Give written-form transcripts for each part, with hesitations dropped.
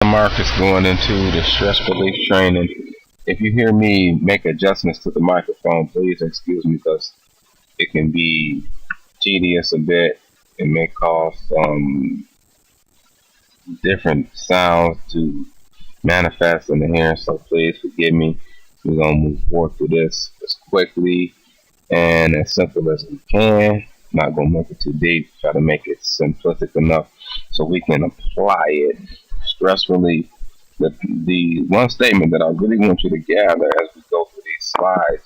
Marcus going into the stress relief training. If you hear me make adjustments to the microphone, please excuse me because it can be tedious a bit. It may cause some different sounds to manifest in the hearing, so please forgive me. We're going to move forward through this as quickly and as simple as we can. Not going to make it too deep, try to make it simplistic enough so we can apply it. Stress relief. The one statement that I really want you to gather as we go through these slides,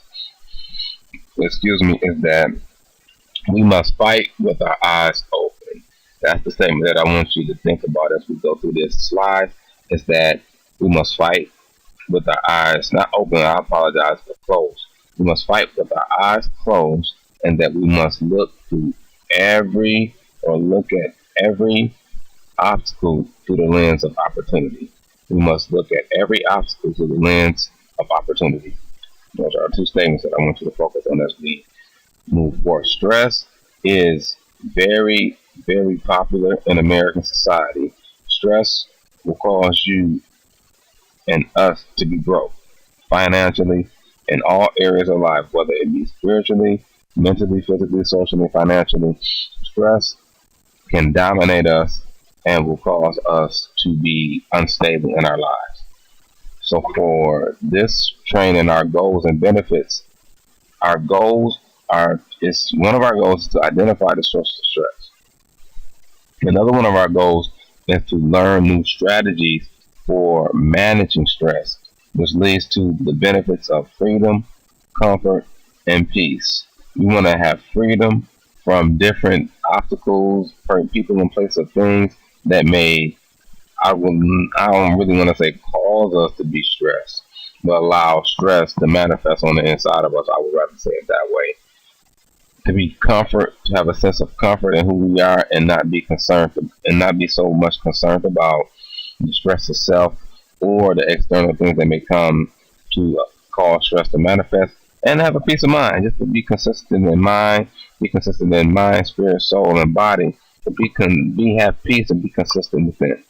is that we must fight with our eyes open. That's the statement that I want you to think about as we go through this slide, is that we must fight with our eyes not open. I apologize, but closed. We must fight with our eyes closed, and that we must look at every obstacle through the lens of opportunity. We must look at every obstacle through the lens of opportunity. Those are two statements that I want you to focus on as we move forward. Stress is very, very popular in American society. Stress will cause you and us to be broke financially in all areas of life, whether it be spiritually, mentally, physically, socially, financially. Stress can dominate us and will cause us to be unstable in our lives. So for this training, our goals and benefits, one of our goals is to identify the source of stress. Another one of our goals is to learn new strategies for managing stress, which leads to the benefits of freedom, comfort, and peace. We want to have freedom from different obstacles, people and places of things that I don't really want to say cause us to be stressed, but allow stress to manifest on the inside of us. I would rather say it that way. To have a sense of comfort in who we are, and not be so much concerned about the stress itself or the external things that may come to cause stress to manifest, and have a peace of mind, just to be consistent in mind, spirit, soul, and body, to have peace and be consistent within.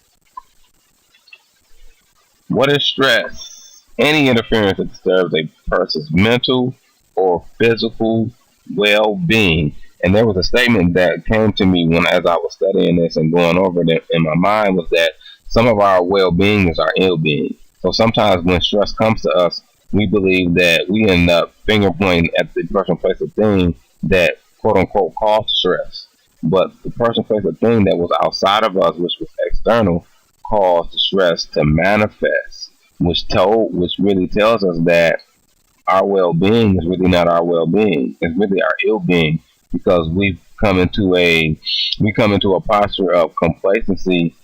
What is stress? Any interference that disturbs a person's mental or physical well-being. And there was a statement that came to me as I was studying this and going over it in my mind, was that some of our well-being is our ill-being. So sometimes when stress comes to us, we believe that we end up finger pointing at the person, place, or thing that quote unquote caused stress. But the person, place, or thing that was outside of us, which was external, caused the stress to manifest, which really tells us that our well-being is really not our well-being. It's really our ill-being, because we come into a posture of complacency,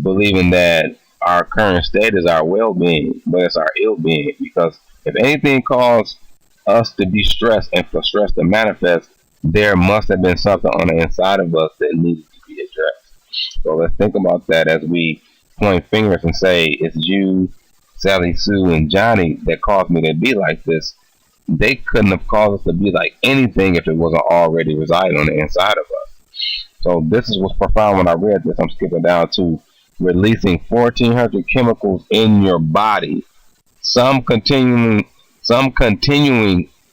believing that our current state is our well-being, but it's our ill-being. Because if anything caused us to be stressed and for stress to manifest, there must have been something on the inside of us that needed to be addressed. So let's think about that as we point fingers and say, it's you, Sally, Sue, and Johnny that caused me to be like this. They couldn't have caused us to be like anything if it wasn't already residing on the inside of us. So this is what's profound when I read this. I'm skipping down to releasing 1,400 chemicals in your body, some continuing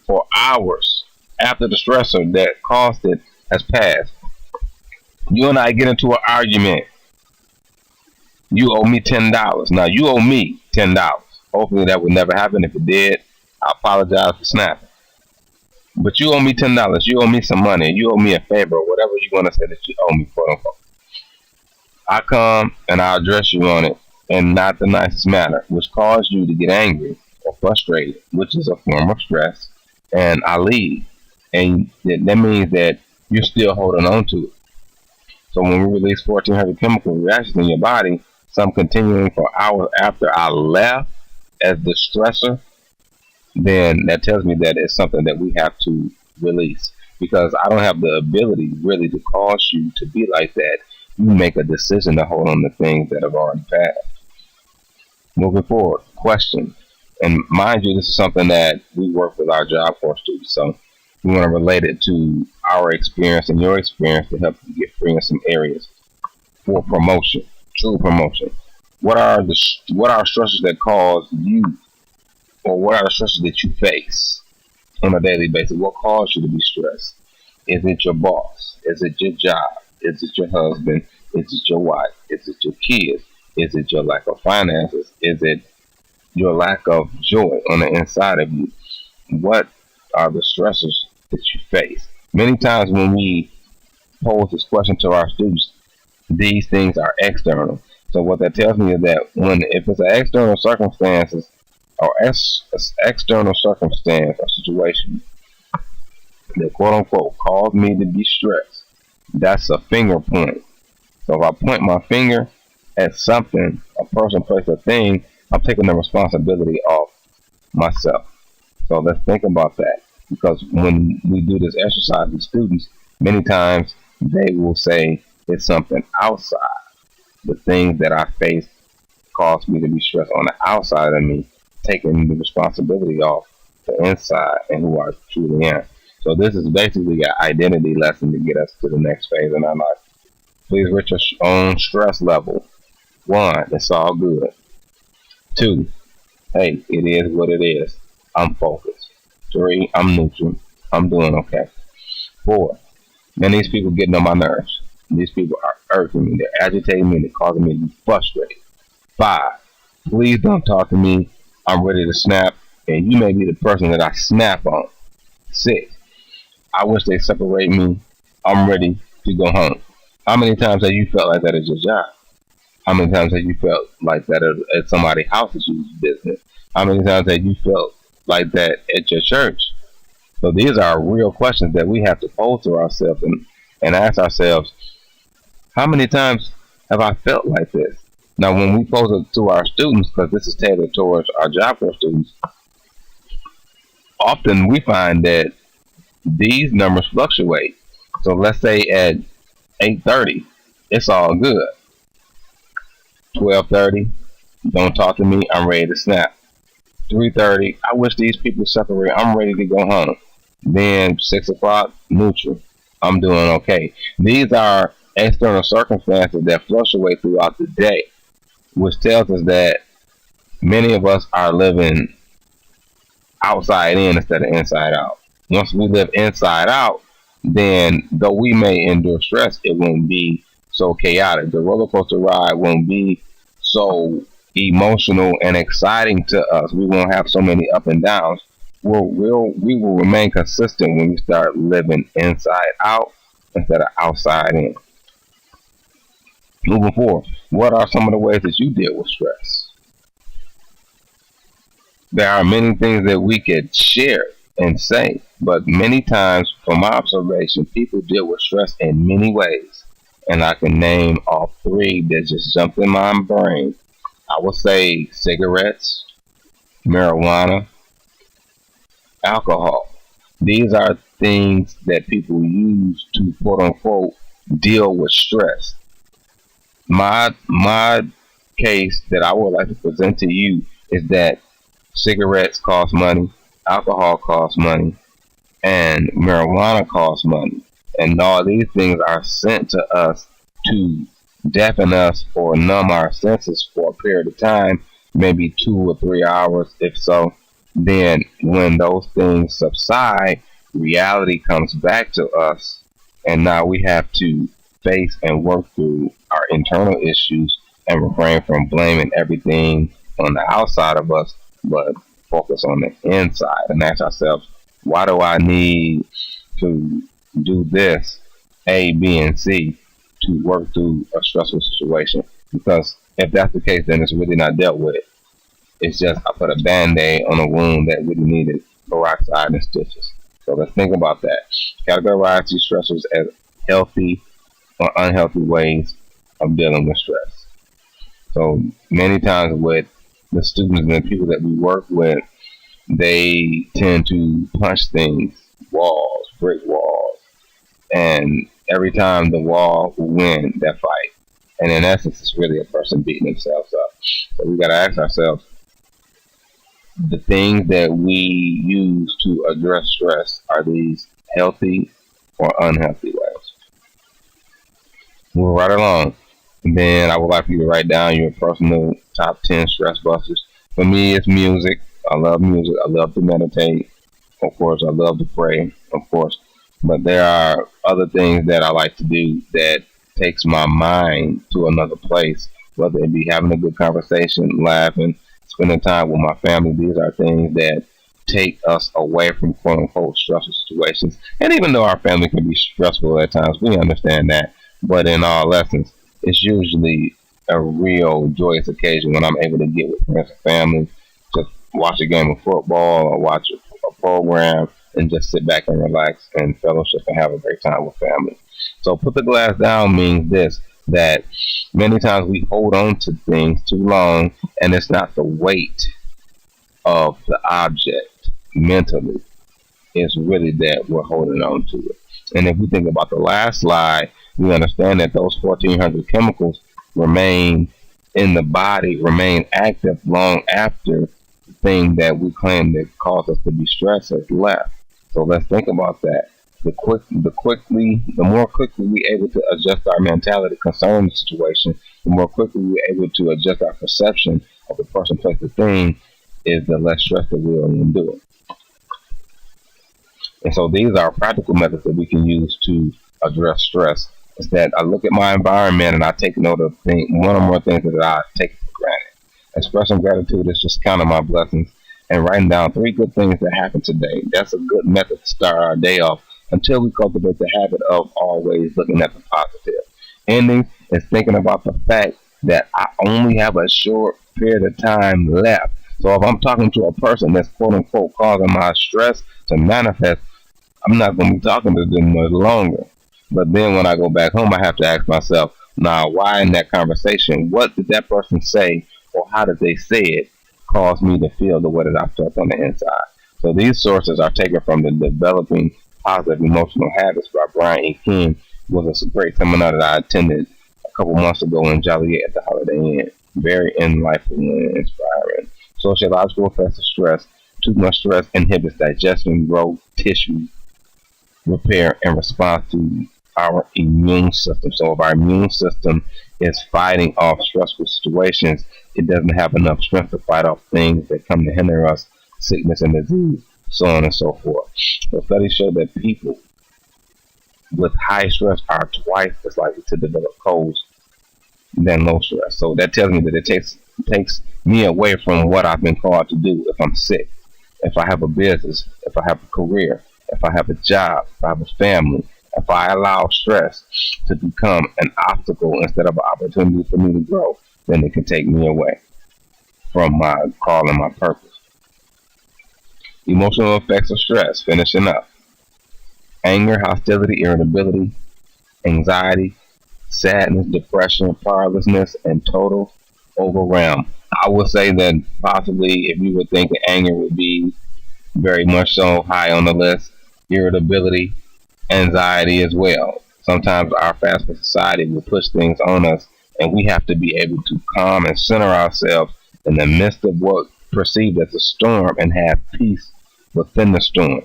for hours after the stressor that caused it has passed. You and I get into an argument. You owe me $10. Now you owe me $10. Hopefully that would never happen. If it did, I apologize for snapping. But you owe me $10. You owe me some money. You owe me a favor, or whatever you want to say that you owe me, quote unquote. I come and I address you on it in not the nicest manner, which caused you to get angry or frustrated, which is a form of stress, and I leave. And that means that you're still holding on to it. So when we release 1,400 chemical reactions in your body, some continuing for hours after I left as the stressor, then that tells me that it's something that we have to release. Because I don't have the ability really to cause you to be like that. You make a decision to hold on to things that have already passed. Moving forward, question. And mind you, this is something that we work with our job force too. So we want to relate it to our experience and your experience to help you get free in some areas for promotion, true promotion. What are stressors that cause you, or what are the stressors that you face on a daily basis? What causes you to be stressed? Is it your boss? Is it your job? Is it your husband? Is it your wife? Is it your kids? Is it your lack of finances? Is it your lack of joy on the inside of you? What are the stressors that you face? Many times when we pose this question to our students, these things are external. So what that tells me is that when if it's an external circumstances or external circumstance or situation that quote unquote caused me to be stressed, that's a finger point. So if I point my finger at something, a person, place, a thing, I'm taking the responsibility off myself. So let's think about that. Because when we do this exercise with students, many times they will say it's something outside. The things that I face cause me to be stressed on the outside of me, taking the responsibility off the inside and who I truly am. So this is basically an identity lesson to get us to the next phase in our life. Please reach your own stress level. 1, it's all good. 2, hey, it is what it is. I'm focused. 3, I'm neutral. I'm doing okay. 4, man, these people getting on my nerves. These people are irking me. They're agitating me. They're causing me to be frustrated. 5, please don't talk to me. I'm ready to snap, and you may be the person that I snap on. 6, I wish they separate me. I'm ready to go home. How many times have you felt like that at your job? How many times have you felt like that at somebody's house's business? How many times have you felt like that at your church? So these are real questions that we have to pose to ourselves and ask ourselves, how many times have I felt like this? Now, when we pose it to our students, because this is tailored towards our job corps students, often we find that these numbers fluctuate. So let's say at 8:30, it's all good. 12:30, don't talk to me, I'm ready to snap. 3:30, I wish these people separate, I'm ready to go home. Then 6 o'clock, neutral, I'm doing okay. These are external circumstances that fluctuate throughout the day, which tells us that many of us are living outside in instead of inside out. Once we live inside out, then though we may endure stress, it won't be so chaotic. The roller coaster ride won't be so emotional and exciting to us. We won't have so many up and downs. We will remain consistent when we start living inside out instead of outside in. Moving forward, what are some of the ways that you deal with stress? There are many things that we could share and say, but many times, from my observation, people deal with stress in many ways. And I can name all 3 that just jumped in my brain. I would say cigarettes, marijuana, alcohol. These are things that people use to quote unquote deal with stress. My case that I would like to present to you is that cigarettes cost money, alcohol costs money, and marijuana costs money. And all these things are sent to us to deafen us or numb our senses for a period of time, maybe 2 or 3 hours, if so. Then, when those things subside, reality comes back to us, and now we have to face and work through our internal issues and refrain from blaming everything on the outside of us, but focus on the inside and ask ourselves, why do I need to do this, A, B, and C, to work through a stressful situation? Because if that's the case, then it's really not dealt with. It's just I put a band-aid on a wound that really needed peroxide and stitches. So let's think about that. Categorize these stressors as healthy or unhealthy ways of dealing with stress. So many times with the students and the people that we work with, they tend to punch things, walls, brick walls, and every time the wall will win that fight. And in essence, it's really a person beating themselves up. So we got to ask ourselves, the things that we use to address stress, are these healthy or unhealthy ways? Move right along. And then I would like for you to write down your personal top 10 stress busters. For me, it's music. I love music. I love to meditate. Of course, I love to pray, of course. But there are other things that I like to do that takes my mind to another place, whether it be having a good conversation, laughing, spending time with my family. These are things that take us away from quote unquote stressful situations. And even though our family can be stressful at times, we understand that. But in all lessons, it's usually a real joyous occasion when I'm able to get with friends and family, just watch a game of football or watch a program and just sit back and relax and fellowship and have a great time with family. So put the glass down means this, that many times we hold on to things too long and it's not the weight of the object mentally, it's really that we're holding on to it. And if we think about the last slide, we understand that those 1,400 chemicals remain in the body, remain active long after the thing that we claim that caused us to be stressed has left. So let's think about that. The more quickly we're able to adjust our mentality concerning the situation, the more quickly we're able to adjust our perception of the person, place, the thing, is the less stress that we'll endure. And so these are practical methods that we can use to address stress. Is that I look at my environment and I take note of one or more things that I take for granted. Expressing gratitude is just counting my blessings and writing down 3 good things that happened today. That's a good method to start our day off until we cultivate the habit of always looking at the positive. Ending is thinking about the fact that I only have a short period of time left. So if I'm talking to a person that's quote unquote causing my stress to manifest, I'm not going to be talking to them much longer. But then when I go back home, I have to ask myself, now, why in that conversation, what did that person say or how did they say it cause me to feel the way that I felt on the inside? So these sources are taken from the Developing Positive Emotional Habits by Brian E. King. It was a great seminar that I attended a couple months ago in Joliet at the Holiday Inn. Very enlightening and inspiring. Sociological effects of stress. Too much stress inhibits digestion, growth, tissue repair, and response to our immune system. So if our immune system is fighting off stressful situations, it doesn't have enough strength to fight off things that come to hinder us, sickness and disease, so on and so forth. So studies show that people with high stress are twice as likely to develop colds than low stress. So that tells me that it takes me away from what I've been called to do if I'm sick, if I have a business, if I have a career, if I have a job, if I have a family, if I allow stress to become an obstacle instead of an opportunity for me to grow, then it can take me away from my call and my purpose. Emotional effects of stress, finishing up. Anger, hostility, irritability, anxiety, sadness, depression, powerlessness, and total overwhelm. I would say that possibly if you were thinking anger would be very much so high on the list, irritability, anxiety as well. Sometimes our fast-paced society will push things on us, and we have to be able to calm and center ourselves in the midst of what perceived as a storm and have peace within the storm,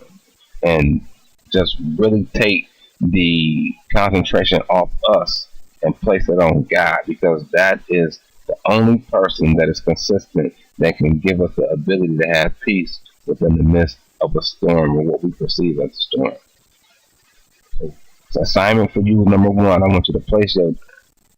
and just really take the concentration off us and place it on God, because that is the only person that is consistent that can give us the ability to have peace within the midst of a storm or what we perceive as a storm. So assignment for you, number 1, I want you to place your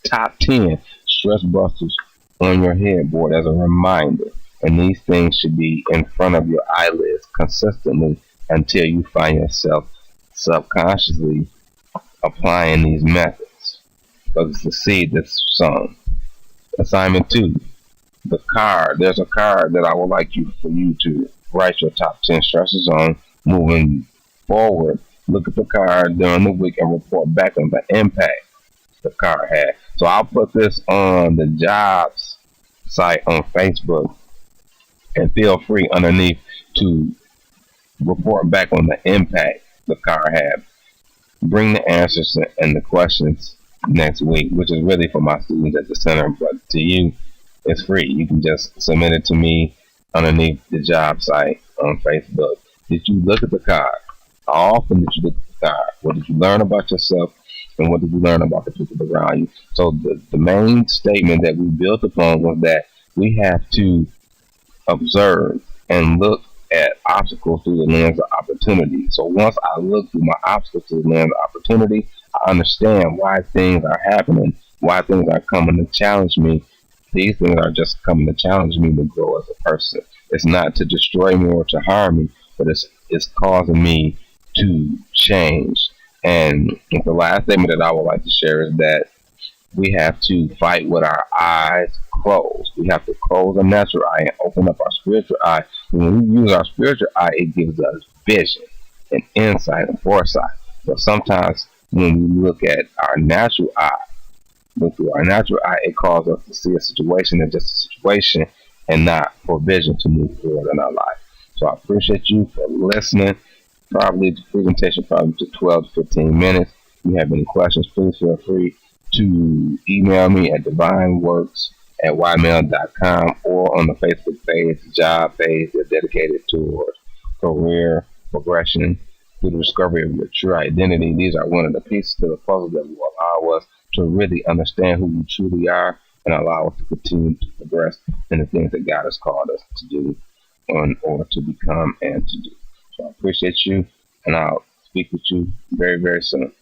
top 10 stress busters on your headboard as a reminder. And these things should be in front of your eyelids consistently until you find yourself subconsciously applying these methods. Because it's the seed that's sown. Assignment 2, the card. There's a card that I would like for you to write your top 10 stresses on moving forward. Look at the card during the week and report back on the impact the card had. So I'll put this on the jobs site on Facebook, and feel free underneath to report back on the impact the card had. Bring the answers and the questions next week, which is really for my students at the center, but to you, it's free. You can just submit it to me underneath the job site on Facebook. Did you look at the card? How often did you look at the card? What did you learn about yourself? and what did you learn about the people around you. So the main statement that we built upon was that we have to observe and look at obstacles through the lens of opportunity. So once I look through my obstacles through the lens of opportunity, I understand why things are happening, why things are coming to challenge me. These things are just coming to challenge me to grow as a person. It's not to destroy me or to harm me, but it's causing me to change. And the last statement that I would like to share is that we have to fight with our eyes closed. We have to close our natural eye and open up our spiritual eye. When we use our spiritual eye, it gives us vision and insight and foresight. But sometimes when we look at our natural eye, look through our natural eye, it causes us to see a situation as just a situation and not for vision to move forward in our life. So I appreciate you for listening. Probably the presentation probably took 12 to 15 minutes. If you have any questions, please feel free to email me at divineworks@ymail.com or on the Facebook page, the job page that's dedicated towards career progression through the discovery of your true identity. These are one of the pieces to the puzzle that will allow us to really understand who we truly are and allow us to continue to progress in the things that God has called us to do or to become and to do. So I appreciate you, and I'll speak with you very, very soon.